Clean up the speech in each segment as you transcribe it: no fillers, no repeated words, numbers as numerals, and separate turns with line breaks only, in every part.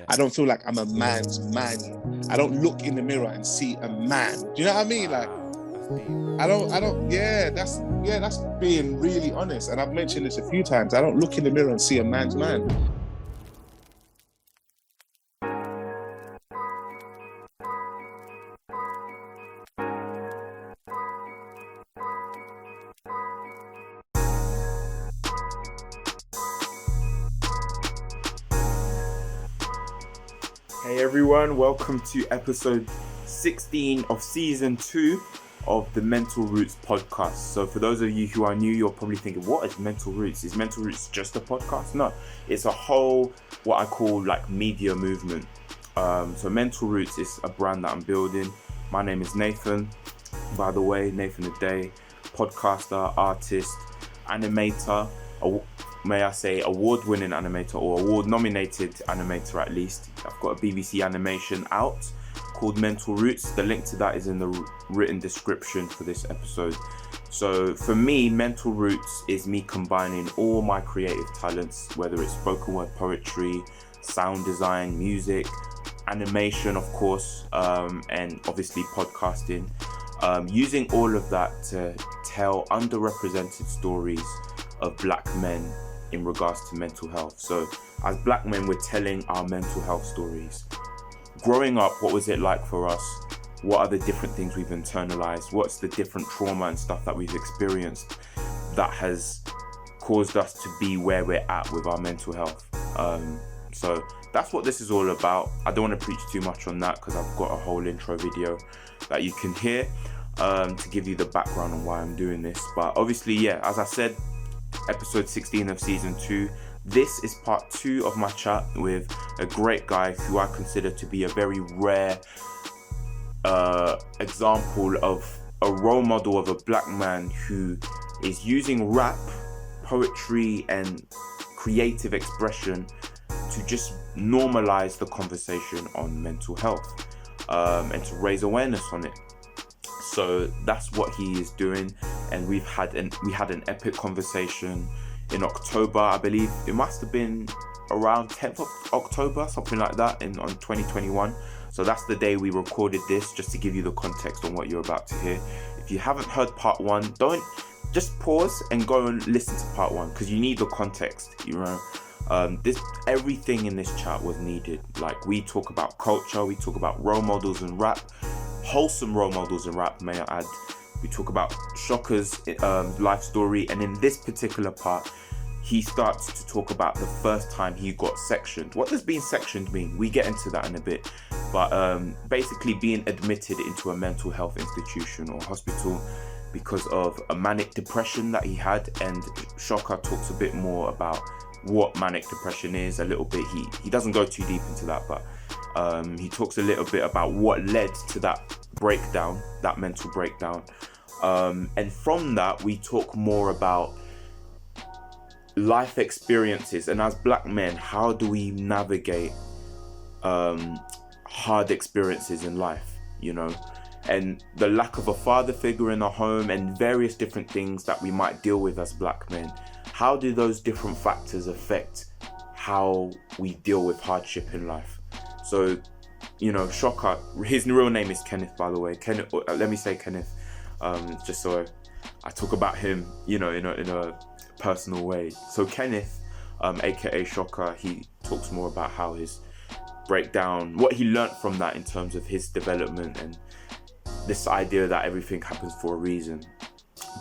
I don't feel like I'm a man's man. I don't look in the mirror and see a man. Do you know what I mean? Like, that's being really honest. And I've mentioned this a few times. I don't look in the mirror and see a man's man.
Hey everyone, welcome to episode 16 of season 2 of the Mental Roots podcast. So for those of you who are new, you're probably thinking, what is Mental Roots? Is Mental Roots just a podcast? No, it's a whole, what I call like media movement. So Mental Roots is a brand that I'm building. My name is Nathan, by the way, Nathan the Day, podcaster, artist, animator, may I say award-winning animator or award-nominated animator at least. I've got a BBC animation out called Mental Roots. The link to that is in the written description for this episode. So for me, Mental Roots is me combining all my creative talents, whether it's spoken word poetry, sound design, music, animation of course, and obviously podcasting, using all of that to tell underrepresented stories of black men in regards to mental health. So as black men, we're telling our mental health stories. Growing up, what was it like for us? What are the different things we've internalized? What's the different trauma and stuff that we've experienced that has caused us to be where we're at with our mental health? So that's what this is all about. I don't want to preach too much on that because I've got a whole intro video that you can hear to give you the background on why I'm doing this. But obviously, yeah, as I said, episode 16 of season 2. This is part 2 of my chat with a great guy who I consider to be a very rare example of a role model of a black man who is using rap, poetry and creative expression to just normalize the conversation on mental health and to raise awareness on it. So that's what he is doing, and we had an epic conversation in October, I believe. It must have been around 10th of October, something like that, on 2021. So that's the day we recorded this, just to give you the context on what you're about to hear. If you haven't heard part 1, don't just pause and go and listen to part 1 because you need the context, you know. Everything in this chat was needed. Like, we talk about culture, we talk about role models in rap, wholesome role models in rap, may I add. We talk about Shocka's life story, and in this particular part, he starts to talk about the first time he got sectioned. What does being sectioned mean? We get into that in a bit, but basically being admitted into a mental health institution or hospital because of a manic depression that he had, and Shocka talks a bit more about what manic depression is a little bit. He doesn't go too deep into that, but he talks a little bit about what led to that breakdown, that mental breakdown. And from that, we talk more about life experiences. And as black men, how do we navigate hard experiences in life, you know? And the lack of a father figure in our home and various different things that we might deal with as black men. How do those different factors affect how we deal with hardship in life? So, you know, Shocka, his real name is Kenneth, by the way. Kenneth, let me say Kenneth, just so I talk about him, you know, in a personal way. So Kenneth, aka Shocka, he talks more about how his breakdown, what he learnt from that in terms of his development and this idea that everything happens for a reason.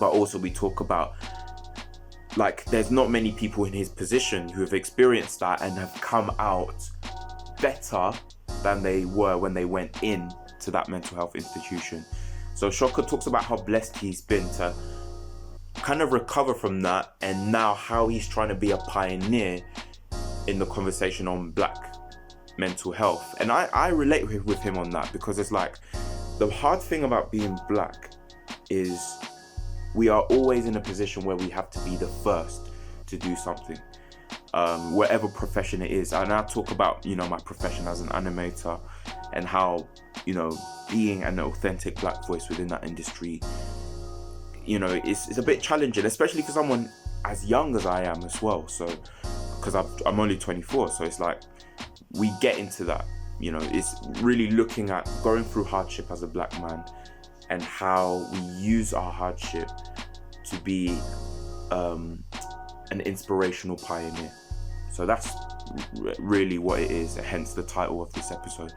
But also we talk about, like, there's not many people in his position who have experienced that and have come out better than they were when they went in to that mental health institution. So Shocka talks about how blessed he's been to kind of recover from that, and now how he's trying to be a pioneer in the conversation on black mental health. And I relate with him on that, because it's like, the hard thing about being black is we are always in a position where we have to be the first to do something, whatever profession it is. And I talk about, you know, my profession as an animator and how, you know, being an authentic black voice within that industry, you know, it's a bit challenging, especially for someone as young as I am as well. So, because I'm only 24, so it's like, we get into that. You know, it's really looking at going through hardship as a black man and how we use our hardship to be an inspirational pioneer. So that's really what it is, hence the title of this episode.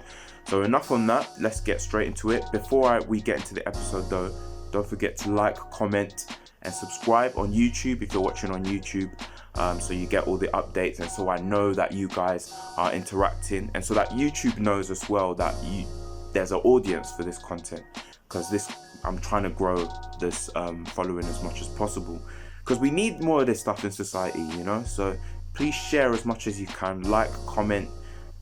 So enough on that, let's get straight into it. Before we get into the episode though, don't forget to like, comment and subscribe on YouTube if you're watching on YouTube, so you get all the updates, and so I know that you guys are interacting, and so that YouTube knows as well that there's an audience for this content, because I'm trying to grow this following as much as possible, because we need more of this stuff in society, you know. So please share as much as you can, like, comment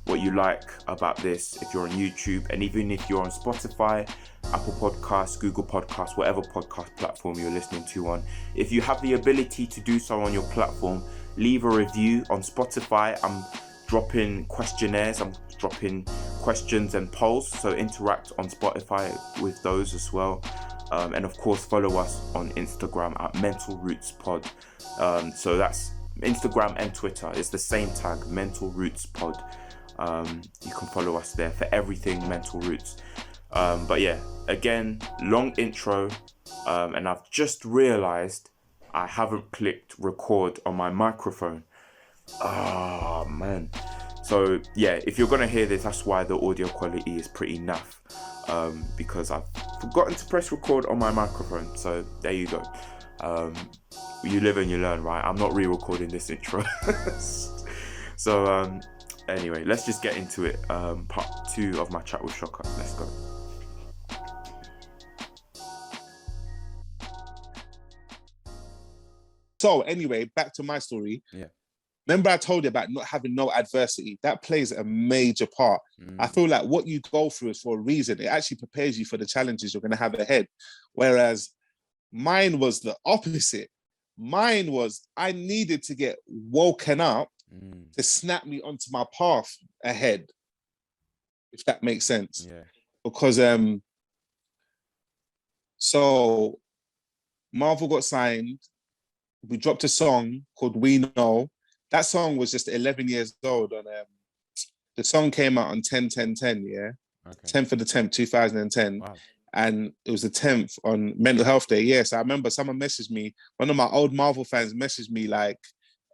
what you like about this if you're on YouTube, and even if you're on Spotify, Apple Podcasts, Google Podcasts, whatever podcast platform you're listening to on. If you have the ability to do so on your platform, leave a review. On Spotify, I'm dropping questionnaires, I'm dropping questions and polls, so interact on Spotify with those as well. And of course, follow us on Instagram at Mental Roots Pod. So that's Instagram and Twitter. It's the same tag, Mental Roots Pod. You can follow us there for everything Mental Roots. But yeah, again, long intro, and I've just realized I haven't clicked record on my microphone. Oh man. So yeah, if you're gonna hear this, that's why the audio quality is pretty naff, because I've forgotten to press record on my microphone. So there you go. You live and you learn, right? I'm not re-recording this intro. So anyway, let's just get into it. Part 2 of my chat with Shocka. Let's go.
So anyway, back to my story.
Yeah.
Remember I told you about not having no adversity? That plays a major part. I feel like what you go through is for a reason. It actually prepares you for the challenges you're going to have ahead. Whereas mine was the opposite. Mine was I needed to get woken up to snap me onto my path ahead, if that makes sense.
Yeah.
Because so Marvel got signed. We dropped a song called We Know. That song was just 11 years old. And the song came out on 10/10/10, yeah? Okay. 10th of the 10th, 2010. Wow. And it was the 10th on Mental Health Day. Yes, I remember someone messaged me, one of my old Marvel fans messaged me like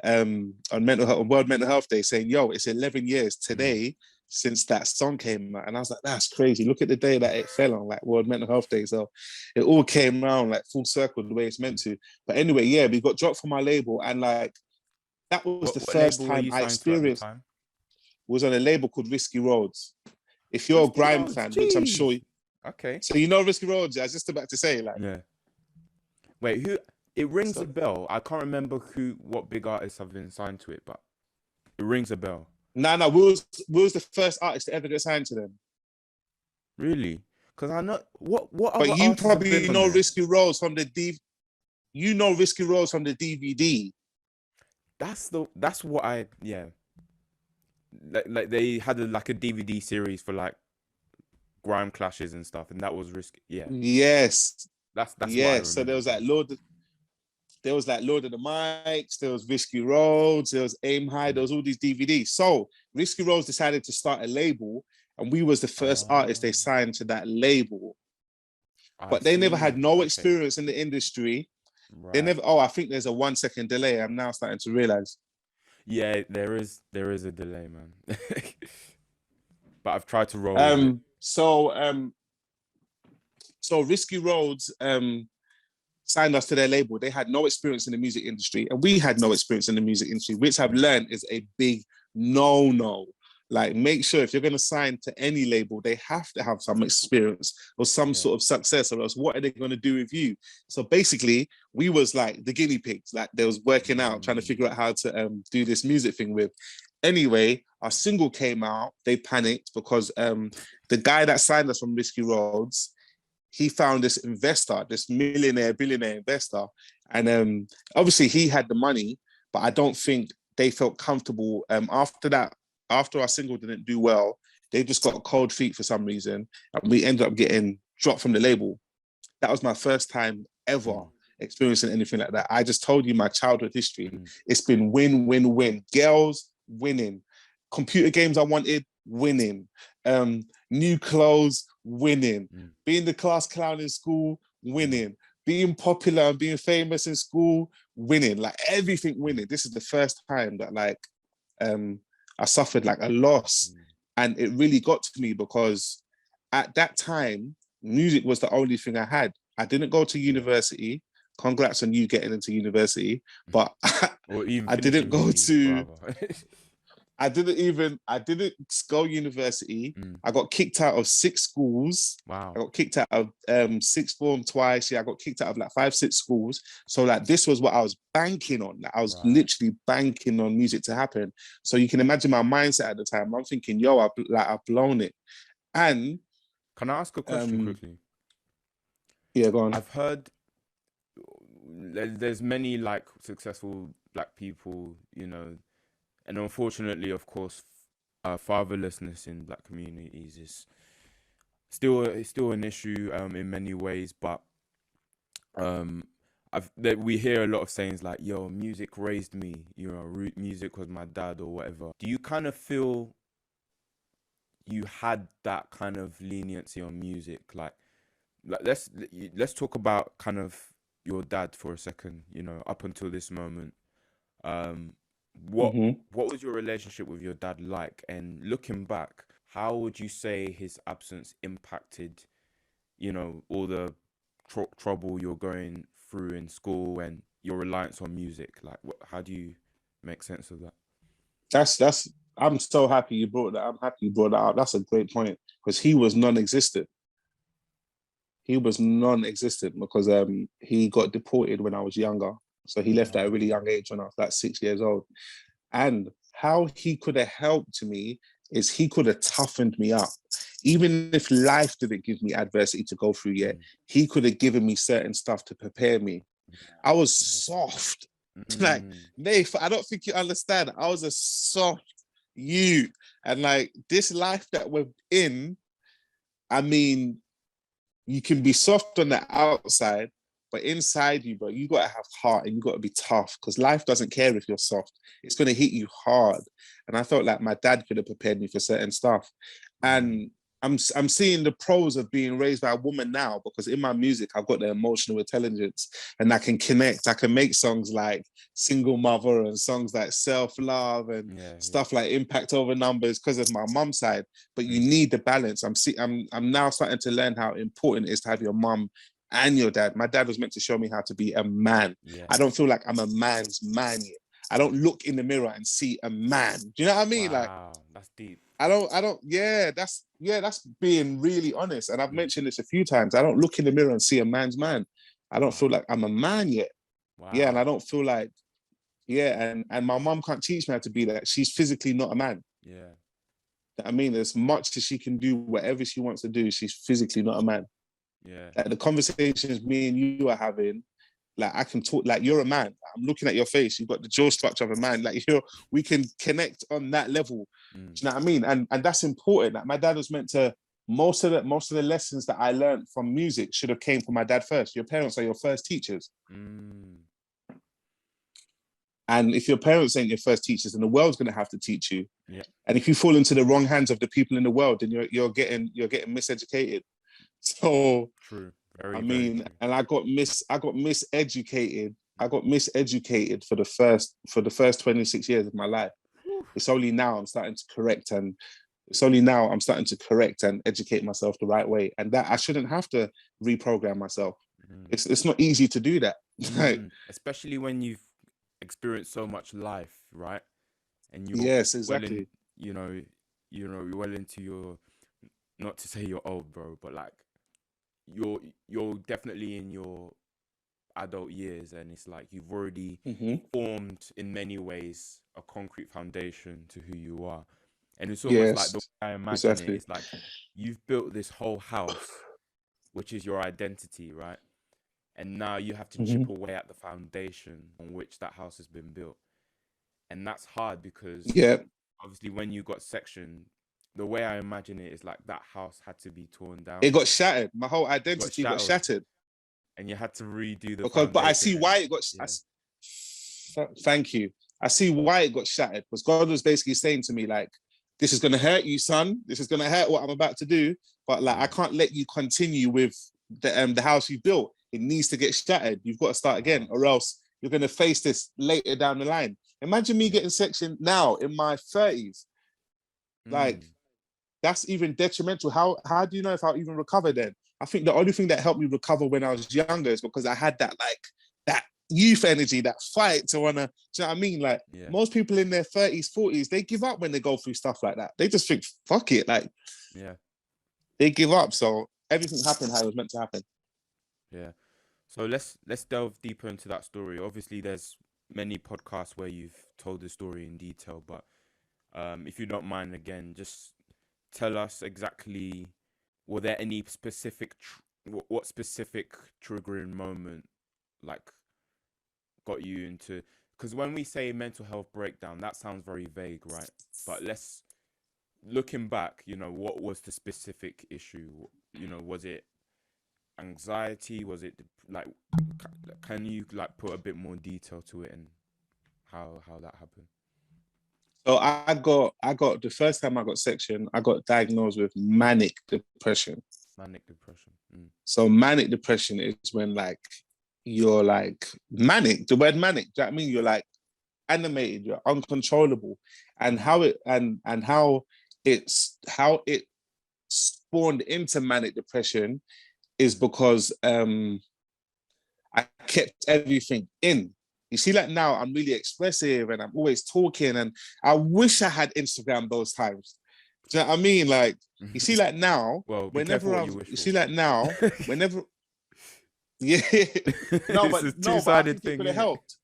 on World Mental Health Day saying, yo, it's 11 years today since that song came out. And I was like, that's crazy. Look at the day that it fell on, like World Mental Health Day. So it all came around like full circle the way it's meant to. But anyway, yeah, we got dropped from our label, and like that was the first time I experienced. Was on a label called Risky Roads. If you're a grime fan, which I'm sure.
Okay.
So you know Risky Roads? I was just about to say, like.
Yeah. Wait, who? It rings a bell. I can't remember what big artists have been signed to it, but it rings a bell.
No, we was the first artist to ever get signed to them.
Really? Because I know what.
But you probably know Risky Roads from the You know Risky Roads from the DVD.
That's what I Like they had a DVD series for like grime clashes and stuff, and that was Risky. Yeah.
Yes.
That's
yes. So there was like Lord of the Mics, there was Risky Roads, there was Aim High, there was all these DVDs. So Risky Roads decided to start a label, and we was the first artist they signed to that label. But they never had no experience in the industry. Right. They never. Oh, I think there's a 1 second delay. I'm now starting to realize.
Yeah, there is a delay, man. But I've tried to roll with it.
So Risky Roads signed us to their label. They had no experience in the music industry, and we had no experience in the music industry, which I've learned is a big no. Like, make sure if you're going to sign to any label, they have to have some experience or some sort of success, or else what are they going to do with you? So basically, we was like the guinea pigs, like they was working out, trying to figure out how to do this music thing with. Anyway, our single came out. They panicked because the guy that signed us from Risky Roads, he found this investor, this billionaire investor. And obviously he had the money, but I don't think they felt comfortable. After our single didn't do well, they just got cold feet for some reason. And we ended up getting dropped from the label. That was my first time ever experiencing anything like that. I just told you my childhood history. It's been win. Girls winning. computer games I wanted, winning. New clothes, winning. Being the class clown in school, winning. Being popular and being famous in school, winning. Like everything winning. This is the first time that like I suffered like a loss. And it really got to me because at that time, music was the only thing I had. I didn't go to university. Congrats on you getting into university. But I didn't go to... I didn't go university. I got kicked out of 6 schools.
Wow.
I got kicked out of sixth form twice. Yeah, I got kicked out of like 5, 6 schools. So like this was what I was banking on. Like, I was literally banking on music to happen. So you can imagine my mindset at the time. I'm thinking, yo, I've blown it. And
can I ask a question quickly?
Yeah, go on.
I've heard there's many like successful black people, you know, and unfortunately, of course, fatherlessness in black communities is still an issue in many ways. But we hear a lot of sayings like, "Yo, music raised me," you know, root music was my dad or whatever. Do you kind of feel you had that kind of leniency on music? Like let's talk about kind of your dad for a second. You know, up until this moment. What was your relationship with your dad like? And looking back, how would you say his absence impacted, you know, all the trouble you're going through in school and your reliance on music? Like, how do you make sense of that?
That's. I'm so happy you brought that. I'm happy you brought that up. That's a great point because he was non-existent. He was non-existent because he got deported when I was younger. So he left at a really young age when I was like 6 years old. And how he could have helped me is he could have toughened me up. Even if life didn't give me adversity to go through yet, he could have given me certain stuff to prepare me. I was soft. Like, Nath, I don't think you understand. I was a soft youth. And like this life that we're in, I mean, you can be soft on the outside, but inside you, bro, you got to have heart and you got to be tough because life doesn't care if you're soft. It's going to hit you hard. And I felt like my dad could have prepared me for certain stuff. And I'm seeing the pros of being raised by a woman now because in my music, I've got the emotional intelligence and I can connect. I can make songs like Single Mother and songs like Self-Love and stuff like Impact Over Numbers because of my mum's side. But you need the balance. I'm now starting to learn how important it is to have your mum and your dad. My dad was meant to show me how to be a man. I don't feel like I'm a man's man yet. I don't look in the mirror and see a man. Do you know what I mean?
Wow, like, that's deep.
That's being really honest. And I've mentioned this a few times. I don't look in the mirror and see a man's man. I don't feel like I'm a man yet. Yeah, and I don't feel like, and my mom can't teach me how to be that. She's physically not a man.
Yeah.
I mean, as much as she can do whatever she wants to do, she's physically not a man.
Yeah.
Like the conversations me and you are having, like I can talk, like you're a man. I'm looking at your face. You've got the jaw structure of a man. Like we can connect on that level. Do you know what I mean? And that's important. Like my dad was meant to. Most of the lessons that I learned from music should have came from my dad first. Your parents are your first teachers. And if your parents ain't your first teachers, then the world's going to have to teach you.
Yeah.
And if you fall into the wrong hands of the people in the world, then you're getting miseducated. So
true.
Very true. And I got miseducated. I got miseducated for the first 26 years of my life. It's only now I'm starting to correct and educate myself the right way. And that I shouldn't have to reprogram myself. It's not easy to do that.
Especially when you've experienced so much life, right? And you're
exactly.
You're well into your, not to say you're old, bro, but like you're definitely in your adult years, and it's like you've already formed in many ways a concrete foundation to who you are. And it's almost like the way I imagine it, it's like you've built this whole house, which is your identity, right? And now you have to chip away at the foundation on which that house has been built. And that's hard because obviously when you got sectioned, the way I imagine it is like that house had to be torn down.
It got shattered. My whole identity got shattered.
And you had to redo the
foundation. But I see why it got...
Yeah.
Thank you. I see why it got shattered, because God was basically saying to me, like, this is going to hurt you, son. This is going to hurt what I'm about to do. But like, I can't let you continue with the house you built. It needs to get shattered. You've got to start again, or else you're going to face this later down the line. Imagine me getting sectioned now in my 30s. Like, that's even detrimental. How do you know if I'll even recover then? I think the only thing that helped me recover when I was younger is because I had that, like, that youth energy, that fight to wanna, do you know what I mean? Like, most people in their 30s, 40s, they give up when they go through stuff like that. They just think, fuck it, like, they give up. So everything happened how it was meant to happen.
Yeah. So let's delve deeper into that story. Obviously, there's many podcasts where you've told the story in detail, but if you don't mind, again, just tell us exactly, were there any specific, what specific triggering moment, like, got you into, because when we say mental health breakdown, that sounds very vague, right? But let's, looking back, you know, what was the specific issue? You know, was it anxiety? Was it like, can you like put a bit more detail to it and how that happened?
So I got the first time I got sectioned, I got diagnosed with manic depression.
Manic depression.
So manic depression is when, like, you're like manic. The word manic, do you know what I mean? You're like animated, you're uncontrollable. And how it how it spawned into manic depression is because I kept everything in. You see, like, now I'm really expressive and I'm always talking, and I wish I had Instagram those times. Do you know what I mean? Like, you see, like, now,
well,
whenever whenever, yeah, no,
it's
but
a
no, but I think
thing,
it would have helped.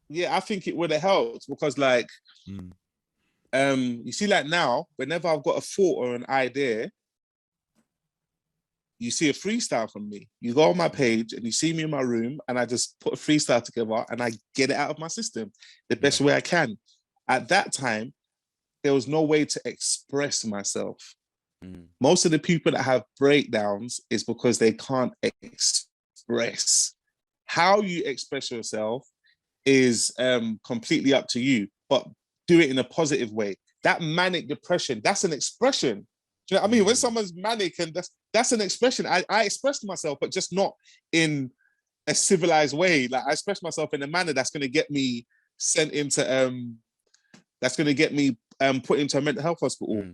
Yeah, I think it would have helped because, like, you see, like, now, whenever I've got a thought or an idea, you see a freestyle from me. You go on my page and you see me in my room, and I just put a freestyle together and I get it out of my system the best way I can. At that time, there was no way to express myself. Most of the people that have breakdowns is because they can't express. How you express yourself is completely up to you, but do it in a positive way. That manic depression, that's an expression. Do you know what I mean? When someone's manic, and that's an expression. I expressed myself, but just not in a civilized way. Like, I express myself in a manner that's going to get me sent into that's going to get me put into a mental health hospital.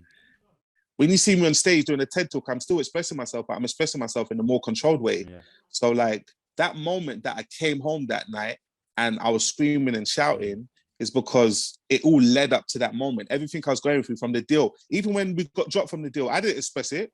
When you see me on stage doing a TED talk, I'm still expressing myself, but I'm expressing myself in a more controlled way. So, like, that moment that I came home that night and I was screaming and shouting is because it all led up to that moment. Everything I was going through from the deal, even when we got dropped from the deal, I didn't express it.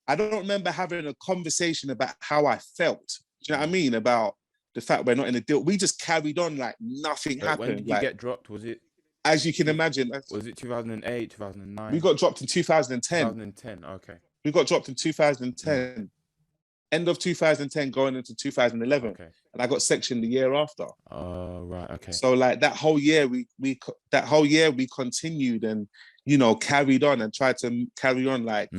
I don't remember having a conversation about how I felt. Do you know what I mean? About the fact we're not in a deal. We just carried on like nothing happened.
When did you get dropped? Was it?
As you can imagine.
Was it 2008, 2009?
We got dropped in 2010.
2010, okay.
We got dropped in 2010. End of 2010 going into 2011.
Okay.
And I got sectioned the year after.
Oh, right, okay.
So, like, that whole year we continued and, you know, carried on and tried to carry on like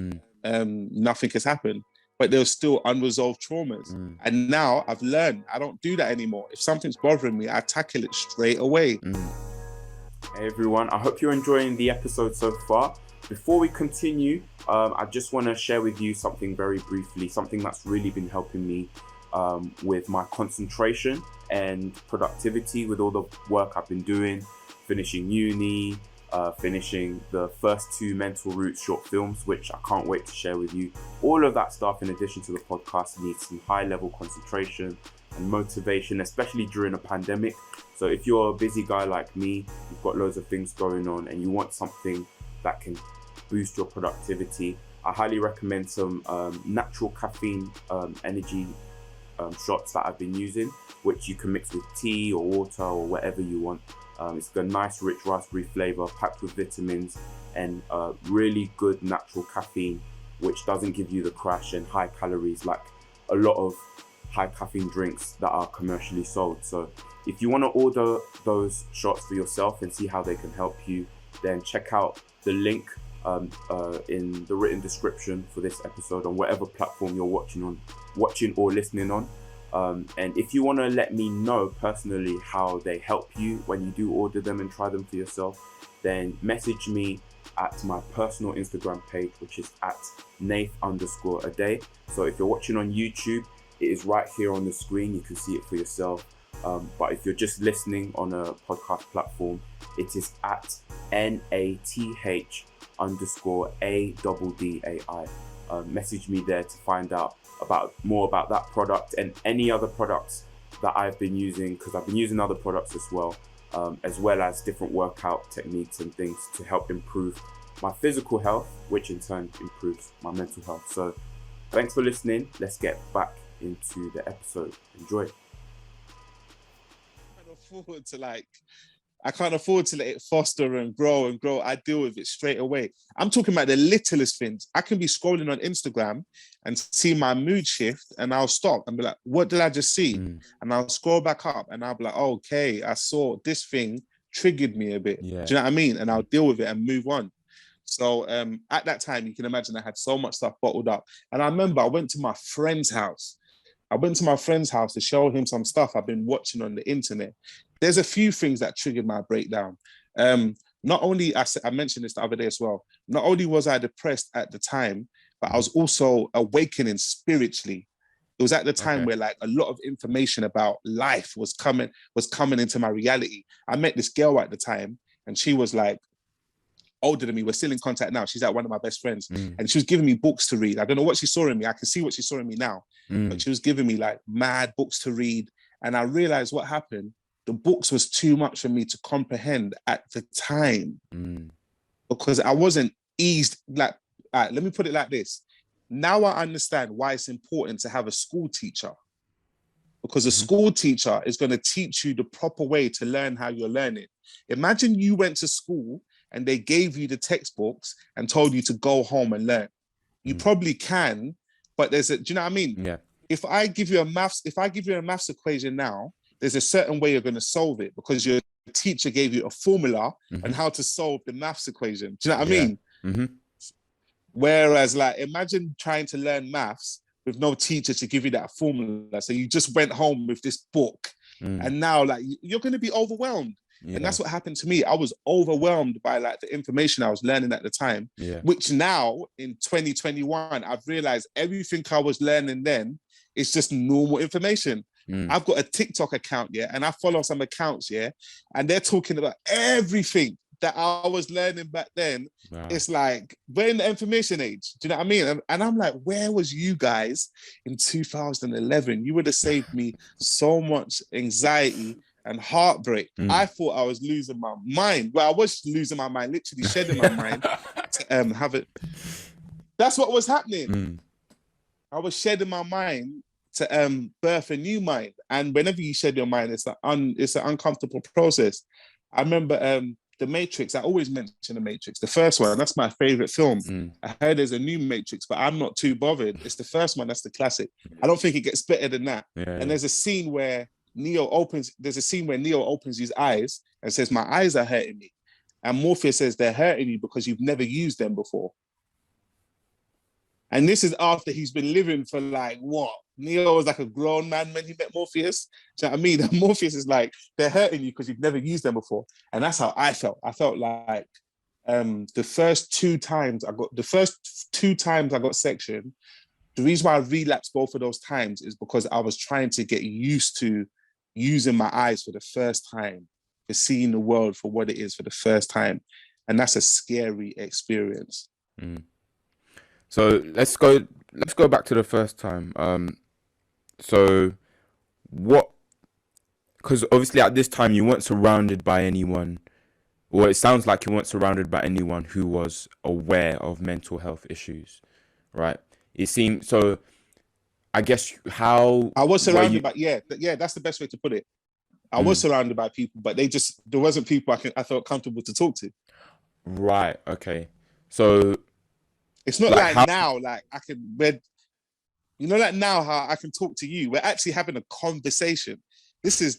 nothing has happened. But there was still unresolved traumas. And now I've learned I don't do that anymore. If something's bothering me, I tackle it straight away.
Hey everyone, I hope you're enjoying the episode so far. Before we continue, I just want to share with you something very briefly, something that's really been helping me with my concentration and productivity with all the work I've been doing, finishing uni, finishing the first 2 Mental Roots short films, which I can't wait to share with you. All of that stuff, in addition to the podcast, needs some high-level concentration and motivation, especially during a pandemic. So if you're a busy guy like me, you've got loads of things going on and you want something that can boost your productivity, I highly recommend some natural caffeine energy shots that I've been using, which you can mix with tea or water or whatever you want. It's got a nice rich raspberry flavor packed with vitamins and really good natural caffeine, which doesn't give you the crash and high calories like a lot of high caffeine drinks that are commercially sold. So if you want to order those shots for yourself and see how they can help you, then check out the link in the written description for this episode on whatever platform you're watching or listening on. And if you want to let me know personally how they help you when you do order them and try them for yourself, then message me at my personal Instagram page, which is at Nath_a day. So if you're watching on YouTube, it is right here on the screen. You can see it for yourself. But if you're just listening on a podcast platform, it is at NATH_ADDAI. Message me there to find out more about that product and any other products that I've been using, because I've been using other products as well as different workout techniques and things to help improve my physical health, which in turn improves my mental health. So thanks for listening. Let's get back into the episode. Enjoy.
I can't afford to let it foster and grow. I deal with it straight away. I'm talking about the littlest things. I can be scrolling on Instagram and see my mood shift, and I'll stop and be like, what did I just see? And I'll scroll back up and I'll be like, oh, okay, I saw this thing triggered me a bit.
Yeah.
Do you know what I mean? And I'll deal with it and move on. So at that time, you can imagine I had so much stuff bottled up. And I remember I went to my friend's house. To show him some stuff I've been watching on the internet. There's a few things that triggered my breakdown. Not only, I mentioned this the other day as well, not only was I depressed at the time, but I was also awakening spiritually. It was at the time where like a lot of information about life was coming into my reality. I met this girl at the time and she was like older than me. We're still in contact now. She's like one of my best friends. And she was giving me books to read. I don't know what she saw in me. I can see what she saw in me now. But she was giving me like mad books to read. And I realized what happened. The books was too much for me to comprehend at the time because I wasn't eased. Like, let me put it like this. Now I understand why it's important to have a school teacher, because a school teacher is going to teach you the proper way to learn how you're learning. Imagine you went to school and they gave you the textbooks and told you to go home and learn. You probably can, but do you know what I mean?
Yeah.
If I give you a maths equation now, there's a certain way you're going to solve it because your teacher gave you a formula on how to solve the maths equation. Do you know what I mean? Whereas, like, imagine trying to learn maths with no teacher to give you that formula. So you just went home with this book, and now, like, you're going to be overwhelmed. Yeah. And that's what happened to me. I was overwhelmed by like the information I was learning at the time, which now in 2021, I've realized everything I was learning then is just normal information. I've got a TikTok account, and I follow some accounts, and they're talking about everything that I was learning back then. Wow. It's like, we're in the information age. Do you know what I mean? And I'm like, where was you guys in 2011? You would have saved me so much anxiety and heartbreak. I thought I was losing my mind. Well, I was losing my mind, literally shedding my mind to have it. That's what was happening. I was shedding my mind to birth a new mind. And whenever you shed your mind, it's an uncomfortable process. I remember The Matrix. I always mention The Matrix. The first one, that's my favorite film. I heard there's a new Matrix, but I'm not too bothered. It's the first one, that's the classic. I don't think it gets better than that. And there's a scene where Neo opens his eyes and says, my eyes are hurting me. And Morpheus says, they're hurting you because you've never used them before. And this is after he's been living for like, what? Neo was like a grown man when he met Morpheus. Do you know what I mean? And Morpheus is like, they're hurting you because you've never used them before. And that's how I felt. I felt like the first two times I got section, the reason why I relapsed both of those times is because I was trying to get used to using my eyes for the first time, for seeing the world for what it is for the first time. And that's a scary experience.
So let's go back to the first time. So what, because obviously at this time you weren't surrounded by anyone, or it sounds like you weren't surrounded by anyone who was aware of mental health issues, right? It seemed, so I guess how...
I was surrounded by, that's the best way to put it. I was surrounded by people, but there wasn't people I felt comfortable to talk to.
Right, okay. So...
It's not like now, like I can, like now how I can talk to you. We're actually having a conversation. This is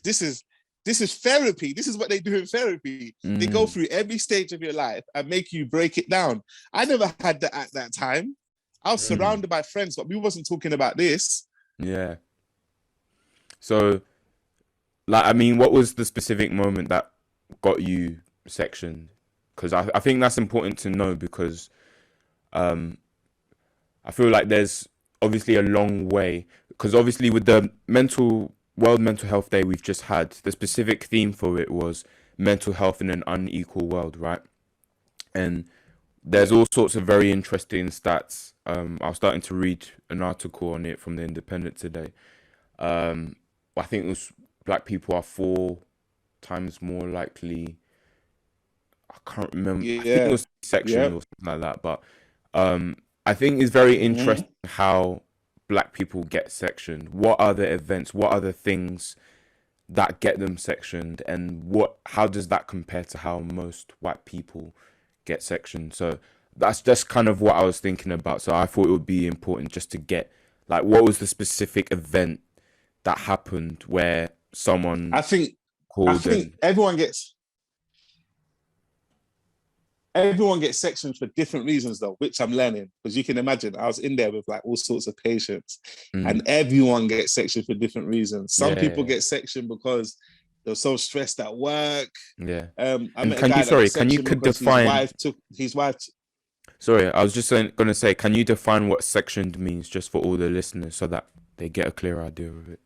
therapy. This is what they do in therapy. They go through every stage of your life and make you break it down. I never had that at that time. I was surrounded by friends, but we wasn't talking about this.
Yeah. So, like, I mean, what was the specific moment that got you sectioned? Because I think that's important to know because um, I feel like there's obviously a long way. Because obviously, with the World Mental Health Day we've just had, the specific theme for it was mental health in an unequal world, right? And there's all sorts of very interesting stats. I was starting to read an article on it from the Independent today. I think it was black people are 4 times more likely. I can't remember. I think it
Yeah.
was section
Yep.
or something like that. But I think it's very
Hmm.
interesting how black people get sectioned. What are the events? What are the things that get them sectioned, and how does that compare to how most white people get sectioned? So that's just kind of what I was thinking about. So I thought it would be important just to get like what was the specific event that happened where
I
someone
think I
called
think
and
everyone gets sectioned for different reasons though, which I'm learning. Because you can imagine, I was in there with like all sorts of patients, and
mm,
everyone gets sectioned for different reasons. Some people
yeah,
get sectioned because they're so stressed at work.
yeah.
I
And
met a guy that got
can you
sectioned
could
because his
define,
wife took his wife.
sorry, I was just gonna say, can you define what sectioned means just for all the listeners so that they get a clear idea of it?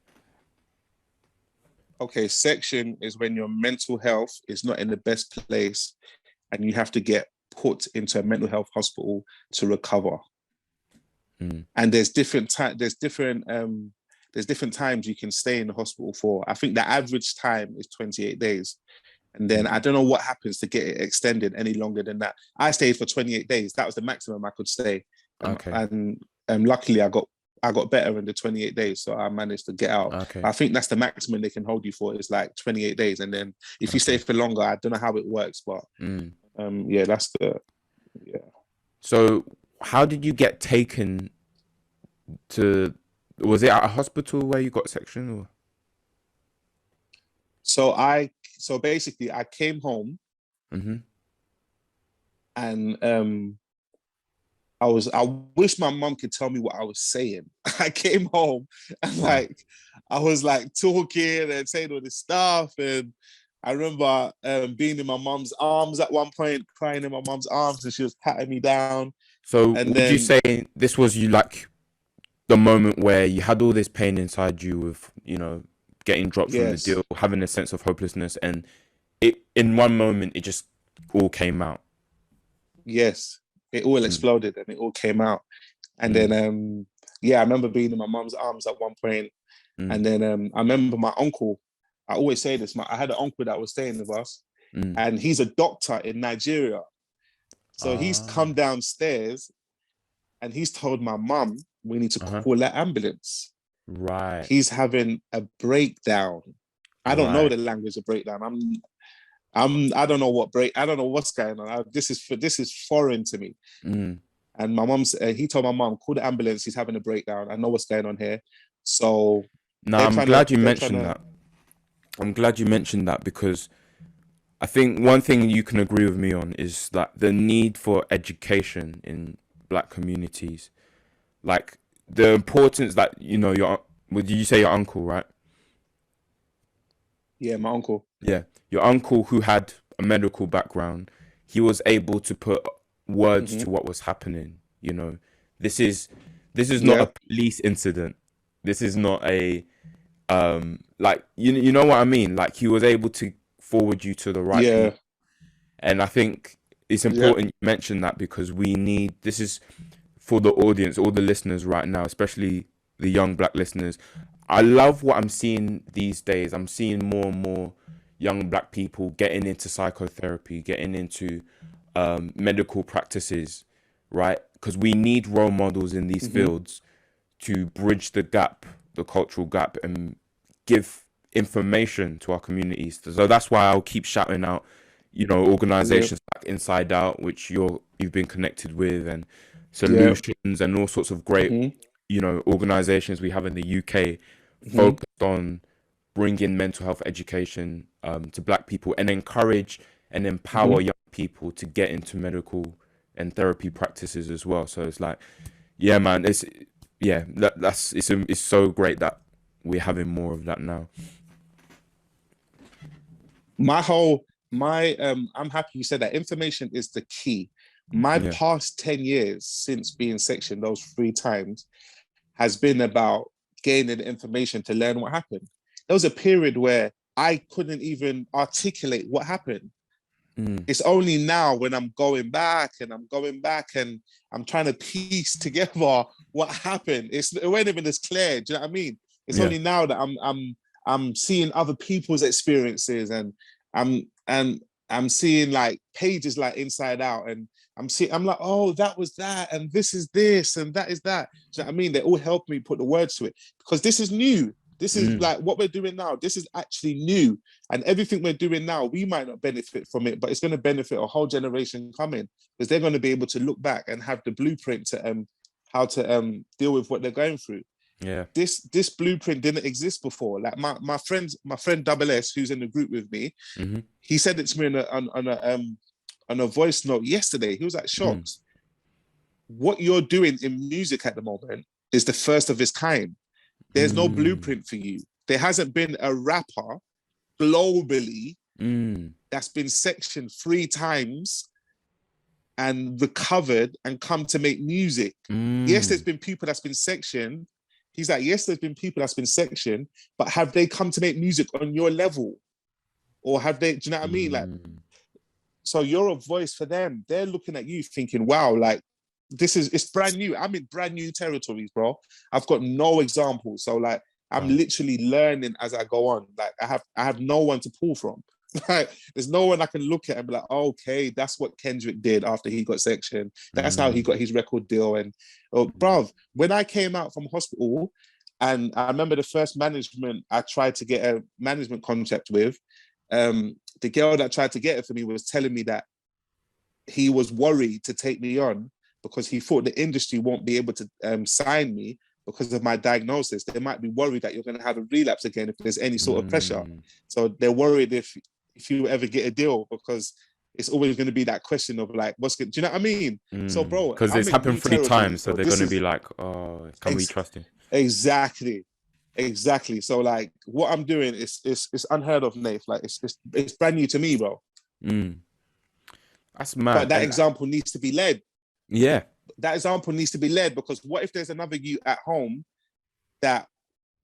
Okay, section is when your mental health is not in the best place, and you have to get put into a mental health hospital to recover.
Mm,
And there's different times you can stay in the hospital for. I think the average time is 28 days. And then
mm,
I don't know what happens to get it extended any longer than that. I stayed for 28 days. That was the maximum I could stay.
okay,
And luckily I got better in the 28 days. So I managed to get out.
okay,
But I think that's the maximum they can hold you for is like 28 days. And then if you stay
okay.
for longer, I don't know how it works, but
Mm.
yeah, that's the yeah.
So how did you get taken to? Was it at a hospital where you got sectioned? Or?
So basically I came home
Mm-hmm.
and I wish my mom could tell me what I was saying. I came home and
Mm.
like I was like talking and saying all this stuff. And I remember being in my mom's arms at one point, crying in my mom's arms, and she was patting me down.
So
And
would you
then
say this was you like the moment where you had all this pain inside you with, getting dropped from the deal,
yes,
having a sense of hopelessness, and it in one moment it just all came out.
yes, it all
Mm,
exploded and it all came out. And then
mm,
yeah, I remember being in my mom's arms at one point. And
mm,
then I remember my uncle. I always say this. I had an uncle that was staying with us,
mm.
and he's a doctor in Nigeria. So he's
Ah,
come downstairs and he's told my mum we need to
uh-huh.
call an ambulance.
Right,
He's having a breakdown. I don't know
right.
the language of breakdown. I don't know I don't know what's going on. This is foreign to me.
Mm.
And he told my mum call the ambulance. He's having a breakdown. I know what's going on here. So
Now
they're trying to
I'm glad you mentioned that because I think one thing you can agree with me on is that the need for education in black communities, like the importance that your would you say your uncle, right?
yeah, my uncle.
Yeah, your uncle who had a medical background, he was able to put words
Hmm.
to what was happening. This is this is not a
Yeah,
police incident. This is not a like you know what I mean. Like he was able to forward you to the right
yeah,
people, and I think it's
yeah.
important you mention that because we need this is for the audience, all the listeners right now, especially the young black listeners. I love what I'm seeing these days. I'm seeing more and more young black people getting into psychotherapy, getting into medical practices, right? Because we need role models in these
Hmm.
fields to bridge the gap, the cultural gap, and give information to our communities. So that's why I'll keep shouting out,
Yeah,
organizations like Inside Out, which you've been connected with, and
yeah.
Solutions, and all sorts of great,
Hmm.
organizations we have in the UK
Hmm.
focused on bringing mental health education to black people and encourage and empower
Hmm.
young people to get into medical and therapy practices as well. So it's like, yeah, man, it's yeah, that's it's so great that we're having more of that now.
I'm happy you said that. Information is the key. My
Yeah.
past 10 years since being sectioned those 3 times has been about gaining information to learn what happened. There was a period where I couldn't even articulate what happened. It's only now when I'm going back and I'm trying to piece together what happened. It wasn't even as clear. Do you know what I mean? It's
Yeah.
only now that I'm seeing other people's experiences, and I'm seeing like pages like inside out, and I'm like, oh, that was that, and this is this, and that is that. Do you know what I mean? They all help me put the words to it, because this is new. This is like what we're doing now. This is actually new. And everything we're doing now, we might not benefit from it, but it's going to benefit a whole generation coming, because they're going to be able to look back and have the blueprint to how to deal with what they're going through.
Yeah.
This blueprint didn't exist before. Like my friend Double S, who's in the group with me, he said it to me on a voice note yesterday. He was like, Shocks, what you're doing in music at the moment is the first of its kind. There's no blueprint for you. There hasn't been a rapper globally that's been sectioned 3 times and recovered and come to make music. Yes, there's been people that's been sectioned. He's like, yes, there's been people that's been sectioned, but have they come to make music on your level? Or have they, do you know what I mean? Like, so you're a voice for them. They're looking at you thinking, wow, like, it's brand new. I'm in brand new territories, bro. I've got no examples. So like, I'm literally learning as I go on. Like I have no one to pull from. Like there's no one I can look at and be like, oh, okay, that's what Kendrick did after he got sectioned. That's how he got his record deal. And bruv, when I came out from hospital, and I remember the first management I tried to get a management contract with, the girl that tried to get it for me was telling me that he was worried to take me on because he thought the industry won't be able to sign me because of my diagnosis. They might be worried that you're going to have a relapse again if there's any sort of pressure. So they're worried if you ever get a deal, because it's always going to be that question of like, what's good? Do you know what I mean? So, bro,
because it's happened 3 times, so they're going to be like, oh, can we trust him?
Exactly. So, like, what I'm doing is unheard of, Nath. Like, it's brand new to me, bro.
That's mad.
But that example needs to be led.
Yeah. That
example needs to be led, because what if there's another you at home that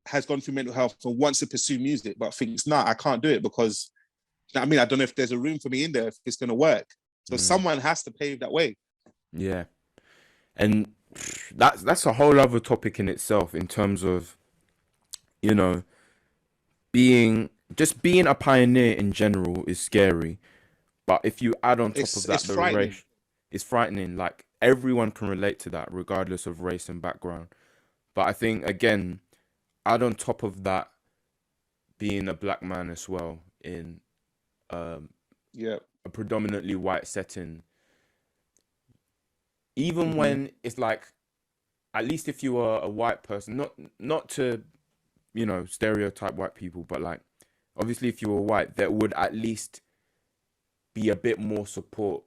has gone through mental health and wants to pursue music, but thinks, nah, I can't do it because, you know what I mean? I don't know if there's a room for me in there, if it's going to work. So someone has to pave that way.
Yeah. And that's a whole other topic in itself, in terms of, you know, being a pioneer in general is scary. But if you add on top of that the race, it's frightening. Like, everyone can relate to that, regardless of race and background. But I think, again, add on top of that being a black man as well in a predominantly white setting. Even when it's like, at least if you are a white person, not to, you know, stereotype white people, but like, obviously if you were white, there would at least be a bit more support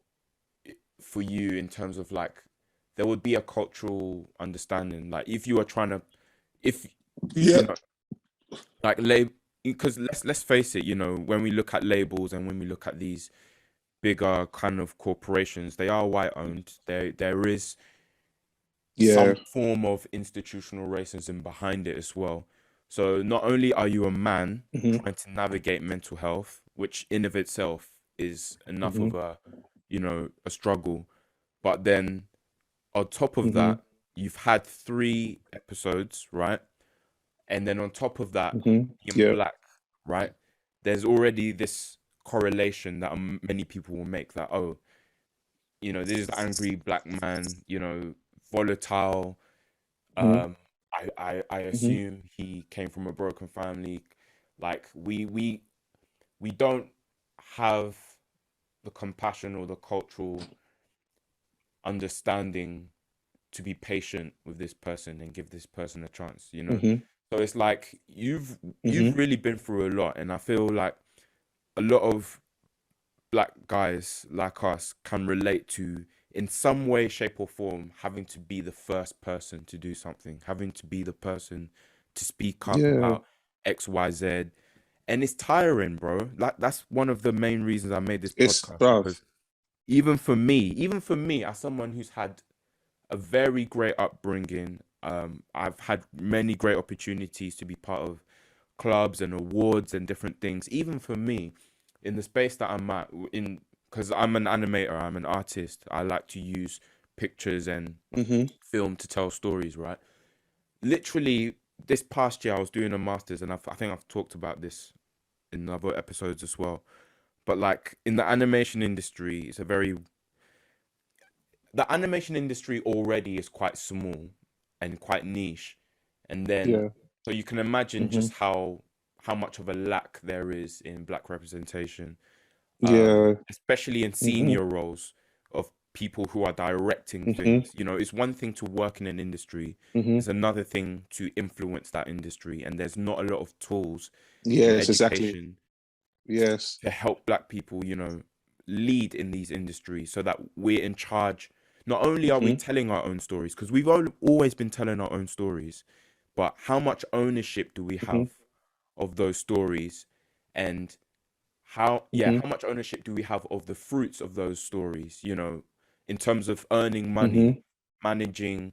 for you, in terms of like, there would be a cultural understanding. Like, if you are trying to, you know, like, because let's face it, you know, when we look at labels and when we look at these bigger kind of corporations, they are white owned. There is some form of institutional racism behind it as well. So not only are you a man trying to navigate mental health, which in of itself is enough of a, you know, a struggle, but then on top of that, you've had 3 episodes, right? And then on top of that, you're black, right? There's already this correlation that many people will make, that, oh, you know, this is the angry black man, you know, volatile. I assume he came from a broken family. Like, we don't have the compassion or the cultural understanding to be patient with this person and give this person a chance, you know. So it's like, you've really been through a lot, and I feel like a lot of black guys like us can relate to, in some way, shape or form, having to be the first person to do something, having to be the person to speak up
Yeah.
about XYZ, and it's tiring, bro. Like that's one of the main reasons I made this
It's
podcast,
bruv.
because even for me, as someone who's had a very great upbringing, I've had many great opportunities to be part of clubs and awards and different things. Even for me, in the space that I'm at, in because I'm an animator, I'm an artist. I like to use pictures and
Mm-hmm.
film to tell stories, right? Literally, this past year, I was doing a master's, and I think I've talked about this in other episodes as well. But like in the animation industry, the animation industry already is quite small and quite niche, and then
Yeah.
so you can imagine
Mm-hmm.
just how much of a lack there is in black representation,
Yeah.
especially in
Mm-hmm.
senior roles of people who are directing
Mm-hmm.
things. You know, it's one thing to work in an industry,
Mm-hmm.
it's another thing to influence that industry, and there's not a lot of tools in
Yes, exactly.
education
Yes.
to help black people, lead in these industries so that we're in charge. Not only are we
Mm-hmm.
telling our own stories, because we've always been telling our own stories, but how much ownership do we
Mm-hmm.
have of those stories? And
Mm-hmm.
how much ownership do we have of the fruits of those stories, in terms of earning money,
Mm-hmm.
managing,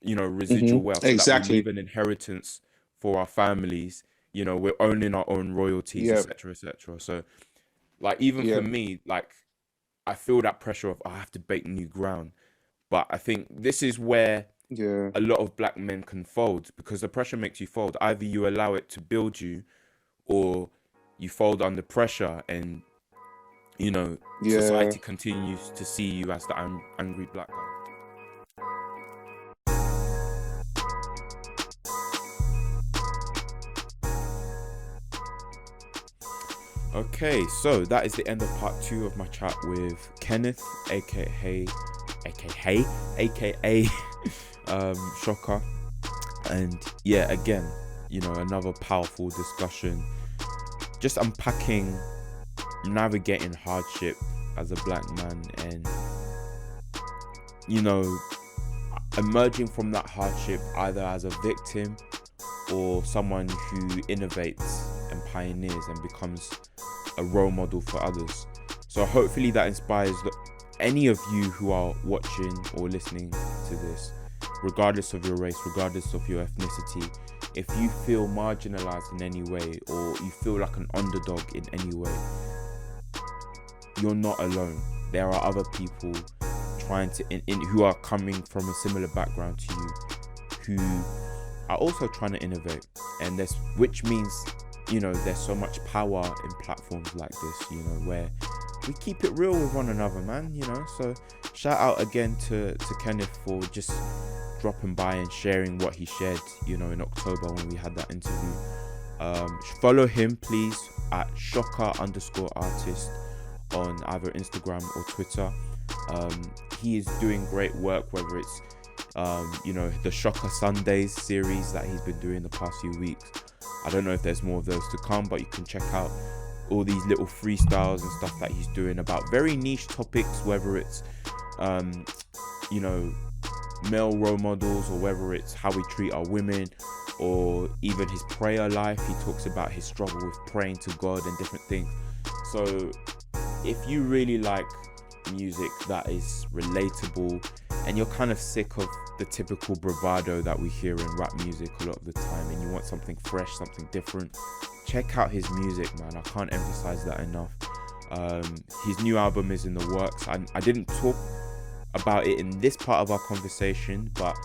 residual
Mm-hmm.
wealth so that we leave
Exactly.
an inheritance for our families. We're owning our own royalties,
Yeah.
etc., etc. So, like, even for
Yeah.
me, like, I feel that pressure of, I have to break new ground. But I think this is where
Yeah.
a lot of black men can fold, because the pressure makes you fold. Either you allow it to build you, or you fold under pressure, and
Yeah.
society continues to see you as the angry black guy. Okay, so that is the end of part 2 of my chat with Kenneth, aka Shocka. And yeah, again, another powerful discussion, just unpacking navigating hardship as a black man, and emerging from that hardship either as a victim or someone who innovates and pioneers and becomes a role model for others. So hopefully that inspires any of you who are watching or listening to this, regardless of your race, regardless of your ethnicity. If you feel marginalized in any way, or you feel like an underdog in any way, you're not alone. There are other people trying to who are coming from a similar background to you, who are also trying to innovate, and which means there's so much power in platforms like this, where we keep it real with one another, man. So shout out again to Kenneth for just dropping by and sharing what he shared, in October when we had that interview. Follow him please at Shocka_artist on either Instagram or Twitter. He is doing great work, whether it's the Shocka Sundays series that he's been doing the past few weeks. I don't know if there's more of those to come, but you can check out all these little freestyles and stuff that he's doing about very niche topics, whether it's male role models, or whether it's how we treat our women, or even his prayer life. He talks about his struggle with praying to God and different things. So if you really like music that is relatable, and you're kind of sick of the typical bravado that we hear in rap music a lot of the time, and you want something fresh, something different, check out his music, man. I can't emphasize that enough. His new album is in the works. I didn't talk about it in this part of our conversation, but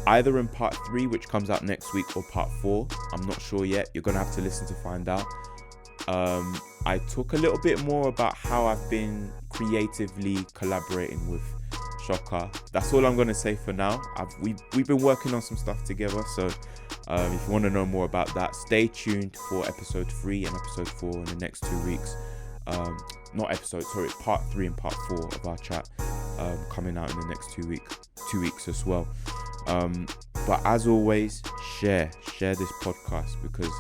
either in part 3, which comes out next week, or part 4, I'm not sure yet. You're gonna have to listen to find out. I talk a little bit more about how I've been creatively collaborating with Shocka. That's all I'm gonna say for now. We've been working on some stuff together, so if you want to know more about that, stay tuned for episode 3 and episode 4 in the next 2 weeks. Part 3 and part 4 of our chat coming out in the next 2 weeks as well. But as always, share this podcast, because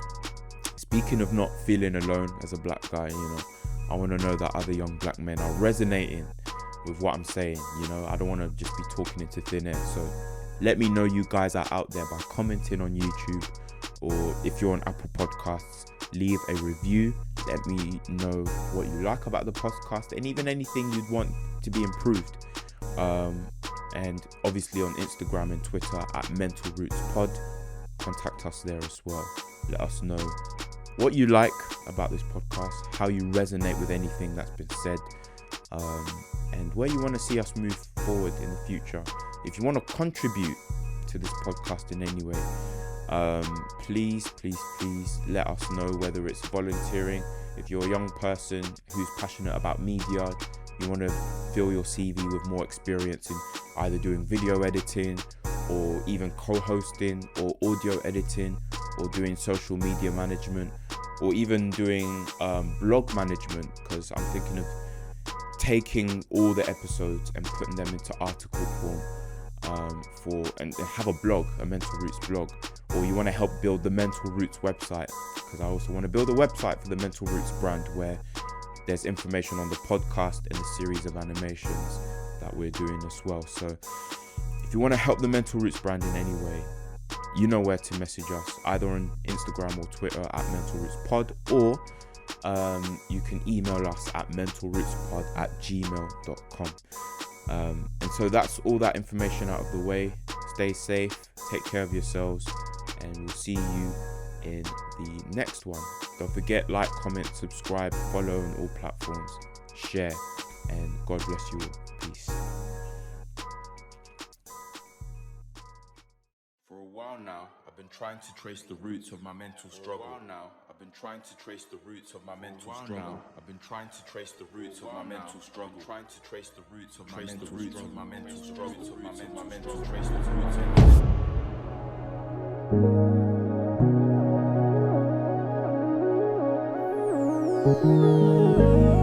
speaking of not feeling alone as a black guy, I want to know that other young black men are resonating with what I'm saying. I don't want to just be talking into thin air. So Let me know you guys are out there by commenting on YouTube, or if you're on Apple Podcasts, leave a review. Let me know what you like about the podcast and even anything you'd want to be improved. And obviously on Instagram and Twitter at Mental Roots Pod. Contact us there as well. Let us know what you like about this podcast, how you resonate with anything that's been said, and where you want to see us move forward in the future. If you want to contribute to this podcast in any way, please let us know, whether it's volunteering. If you're a young person who's passionate about media, you want to fill your CV with more experience in either doing video editing or even co-hosting or audio editing or doing social media management or even doing blog management, because I'm thinking of taking all the episodes and putting them into article form and have a blog, a Mental Roots blog. Or you want to help build the Mental Roots website, because I also want to build a website for the Mental Roots brand where there's information on the podcast and the series of animations that we're doing as well. So if you want to help the Mental Roots brand in any way, you know where to message us, either on Instagram or Twitter at Mental Roots Pod, or you can email us at mentalrootspod@gmail.com. And so that's all that information out of the way. Stay safe, take care of yourselves, and we'll see you in the next one. Don't forget, like, comment, subscribe, follow on all platforms, share, and God bless you all. Peace. For a while now, I've been trying to trace the roots of my mental struggle. I've been trying to trace the roots of my mental struggle. I've been trying to trace the roots of my mental struggle. Trying to trace the roots of my mental struggle. My mental struggle. My mental trace the roots of